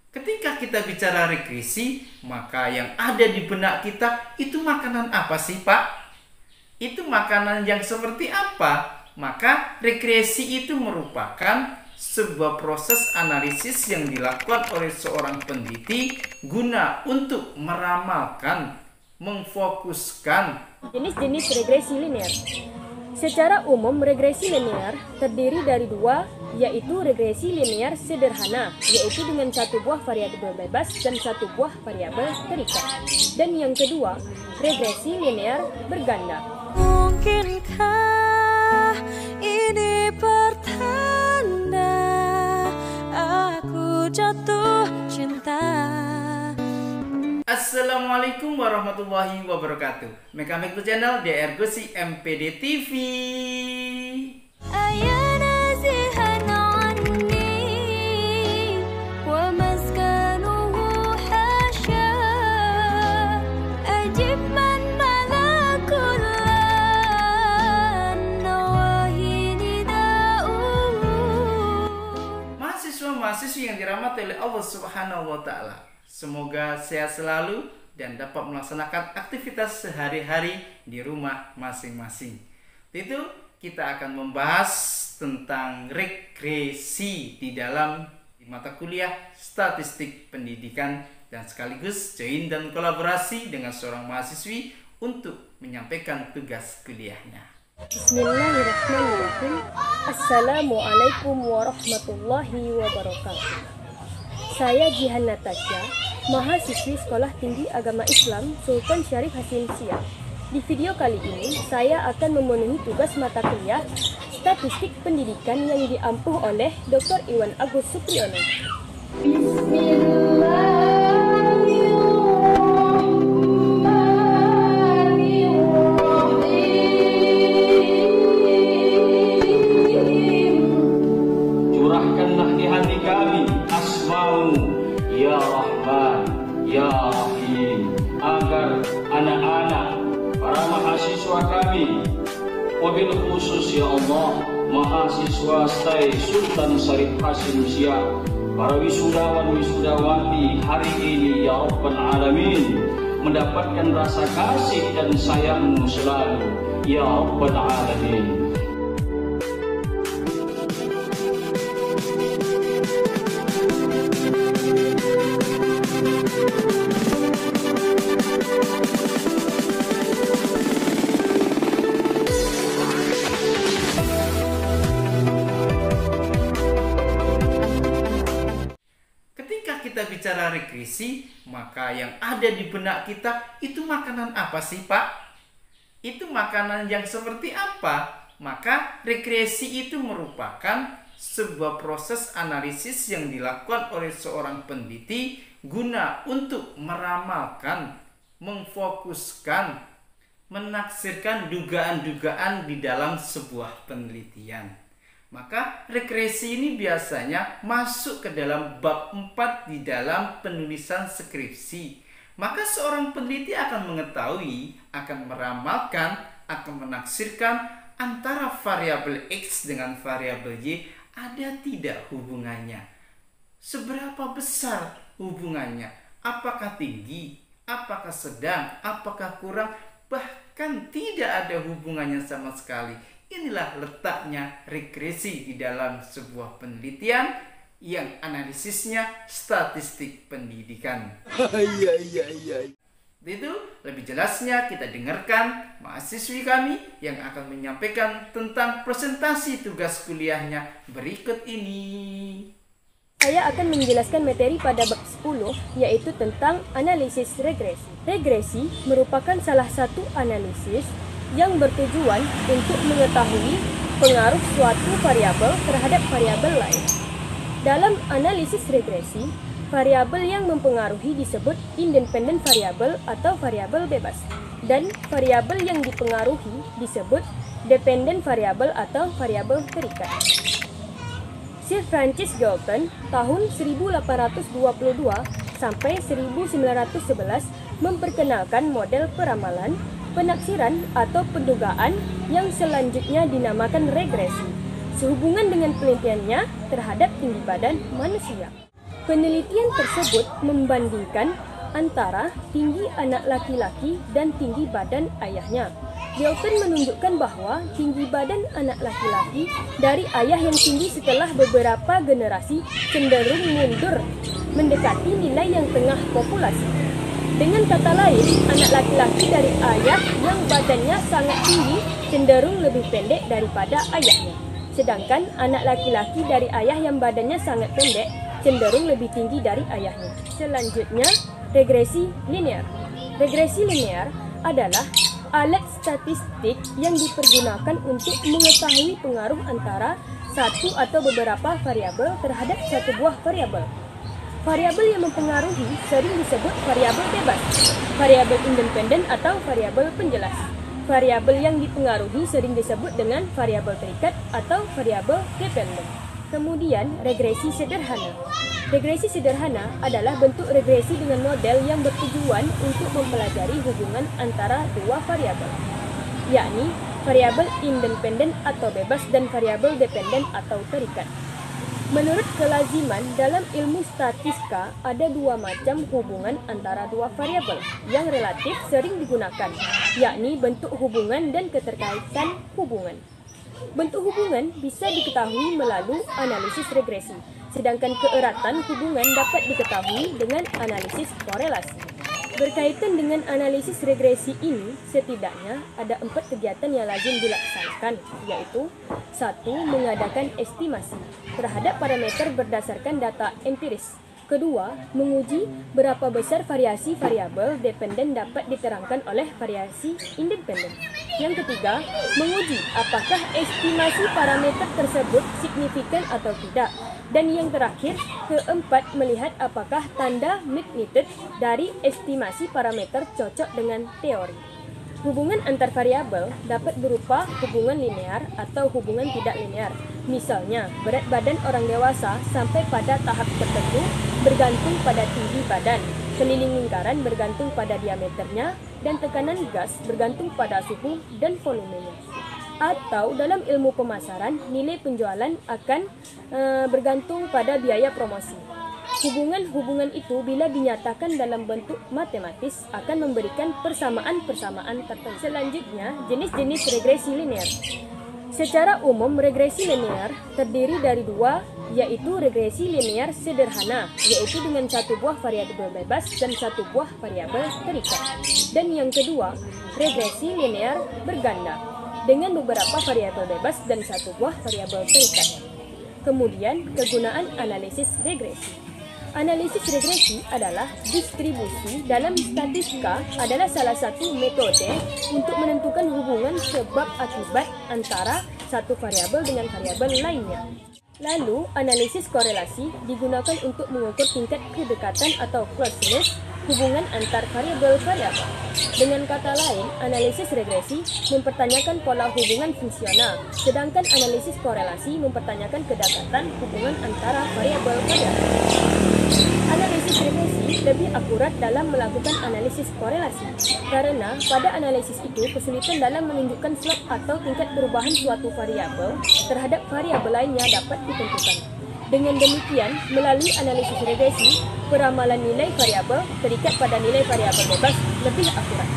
Ketika kita bicara regresi, maka yang ada di benak kita itu makanan apa sih, Pak? Itu makanan yang seperti apa? Maka regresi itu merupakan sebuah proses analisis yang dilakukan oleh seorang peneliti guna untuk meramalkan, memfokuskan jenis-jenis regresi linear. Secara umum, regresi linear terdiri dari dua, yaitu regresi linear sederhana, yaitu dengan satu buah variabel bebas dan satu buah variabel terikat. Dan yang kedua, regresi linear berganda. Mungkinkah ini pertanda aku jatuh cinta? Assalamualaikum warahmatullahi wabarakatuh. Mekanik channel DR Gosi MPD TV. Mahasiswa-mahasiswi yang dirahmati oleh Allah Subhanahu wa Ta'ala, semoga sehat selalu dan dapat melaksanakan aktivitas sehari-hari di rumah masing-masing. Itu kita akan membahas tentang regresi di dalam mata kuliah statistik pendidikan dan sekaligus join dan kolaborasi dengan seorang mahasiswi untuk menyampaikan tugas kuliahnya. Bismillahirrahmanirrahim. Assalamualaikum warahmatullahi wabarakatuh. Saya Jihan Natasha, mahasiswi Sekolah Tinggi Agama Islam Sultan Syarif Hasanuddin. Di video kali ini, saya akan memenuhi tugas mata kuliah Statistik Pendidikan yang diampuh oleh Dr. Iwan Agus Supriyono. Curahkanlah di hati kami asma-Mu, ya Rahman, ya Rahim, agar anak-anak, para mahasiswa kami, wabil khusus ya Allah, mahasiswa STAI Sultan Syarif Hasanuddin, para wisudawan-wisudawati hari ini ya Rabbal Alamin, mendapatkan rasa kasih dan sayang-Mu selalu ya Rabbal Alamin. Kita bicara regresi, maka yang ada di benak kita itu makanan apa sih, Pak? Itu makanan yang seperti apa? Maka regresi itu merupakan sebuah proses analisis yang dilakukan oleh seorang peneliti guna untuk meramalkan, memfokuskan, menaksirkan dugaan-dugaan di dalam sebuah penelitian. Maka regresi ini biasanya masuk ke dalam bab 4 di dalam penulisan skripsi. Maka seorang peneliti akan mengetahui, akan meramalkan, akan menaksirkan antara variabel X dengan variabel Y ada tidak hubungannya. Seberapa besar hubungannya? Apakah tinggi? Apakah sedang? Apakah kurang? Bahkan tidak ada hubungannya sama sekali. Inilah letaknya regresi di dalam sebuah penelitian yang analisisnya statistik pendidikan. Itu lebih jelasnya kita dengarkan mahasiswi kami yang akan menyampaikan tentang presentasi tugas kuliahnya berikut ini. Saya akan menjelaskan materi pada bab 10, yaitu tentang analisis regresi. Regresi merupakan salah satu analisis yang bertujuan untuk mengetahui pengaruh suatu variabel terhadap variabel lain. Dalam analisis regresi, variabel yang mempengaruhi disebut independen variabel atau variabel bebas, dan variabel yang dipengaruhi disebut dependen variabel atau variabel terikat. Sir Francis Galton tahun 1822 sampai 1911 memperkenalkan model peramalan, penaksiran atau pendugaan yang selanjutnya dinamakan regresi, sehubungan dengan penelitiannya terhadap tinggi badan manusia. Penelitian tersebut membandingkan antara tinggi anak laki-laki dan tinggi badan ayahnya. Lawton menunjukkan bahwa tinggi badan anak laki-laki dari ayah yang tinggi setelah beberapa generasi cenderung mundur mendekati nilai yang tengah populasi. Dengan kata lain, anak laki-laki dari ayah yang badannya sangat tinggi cenderung lebih pendek daripada ayahnya. Sedangkan anak laki-laki dari ayah yang badannya sangat pendek cenderung lebih tinggi dari ayahnya. Selanjutnya, regresi linear. Regresi linear adalah alat statistik yang dipergunakan untuk mengetahui pengaruh antara satu atau beberapa variabel terhadap satu buah variabel. Variabel yang mempengaruhi sering disebut variabel bebas, variabel independen atau variabel penjelas. Variabel yang dipengaruhi sering disebut dengan variabel terikat atau variabel dependen. Kemudian, regresi sederhana. Regresi sederhana adalah bentuk regresi dengan model yang bertujuan untuk mempelajari hubungan antara dua variabel, yakni variabel independen atau bebas dan variabel dependen atau terikat. Menurut kelaziman dalam ilmu statistika, ada dua macam hubungan antara dua variabel yang relatif sering digunakan, yakni bentuk hubungan dan keterkaitan hubungan. Bentuk hubungan bisa diketahui melalui analisis regresi, sedangkan keeratan hubungan dapat diketahui dengan analisis korelasi. Berkaitan dengan analisis regresi ini, setidaknya ada 4 kegiatan yang lazim dilaksanakan, yaitu 1. Mengadakan estimasi terhadap parameter berdasarkan data empiris. Kedua, menguji berapa besar variasi variabel dependen dapat diterangkan oleh variasi independen. Yang ketiga, menguji apakah estimasi parameter tersebut signifikan atau tidak. Dan yang terakhir, keempat, melihat apakah tanda magnitude dari estimasi parameter cocok dengan teori. Hubungan antar variabel dapat berupa hubungan linear atau hubungan tidak linear. Misalnya, berat badan orang dewasa sampai pada tahap tertentu bergantung pada tinggi badan, keliling lingkaran bergantung pada diameternya, dan tekanan gas bergantung pada suhu dan volumenya. Atau dalam ilmu pemasaran, nilai penjualan akan bergantung pada biaya promosi. Hubungan-hubungan itu bila dinyatakan dalam bentuk matematis akan memberikan persamaan-persamaan tertentu. Selanjutnya, jenis-jenis regresi linear. Secara umum, regresi linear terdiri dari dua, yaitu regresi linear sederhana, yaitu dengan satu buah variabel bebas dan satu buah variabel terikat. Dan yang kedua, regresi linear berganda, dengan beberapa variabel bebas dan satu buah variabel terikat. Kemudian, kegunaan analisis regresi. Analisis regresi adalah distribusi dalam statistika adalah salah satu metode untuk menentukan hubungan sebab akibat antara satu variabel dengan variabel lainnya. Lalu, analisis korelasi digunakan untuk mengukur tingkat kedekatan atau closeness hubungan antar variabel-variabel. Dengan kata lain, analisis regresi mempertanyakan pola hubungan fungsional, sedangkan analisis korelasi mempertanyakan kedekatan hubungan antara variabel-variabel. Analisis regresi lebih akurat dalam melakukan analisis korelasi, karena pada analisis itu kesulitan dalam menunjukkan slope atau tingkat perubahan suatu variabel terhadap variabel lainnya dapat ditentukan. Dengan demikian, melalui analisis regresi, peramalan nilai variabel terikat pada nilai variabel bebas lebih akurat.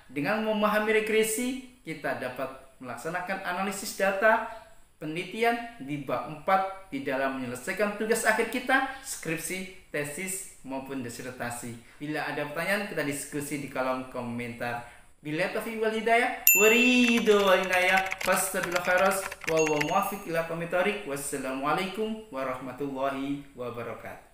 Dengan memahami regresi, kita dapat melaksanakan analisis data, penelitian di bab 4 di dalam menyelesaikan tugas akhir kita, skripsi, tesis, maupun disertasi. Bila ada pertanyaan, kita diskusi di kolom komentar. Bila taufiq wal hidayah, waridu wal inayah, fastabiqul khairat, wa huwa muwaffiq ila aqwamit thoriq. Wassalamualaikum warahmatullahi wabarakatuh.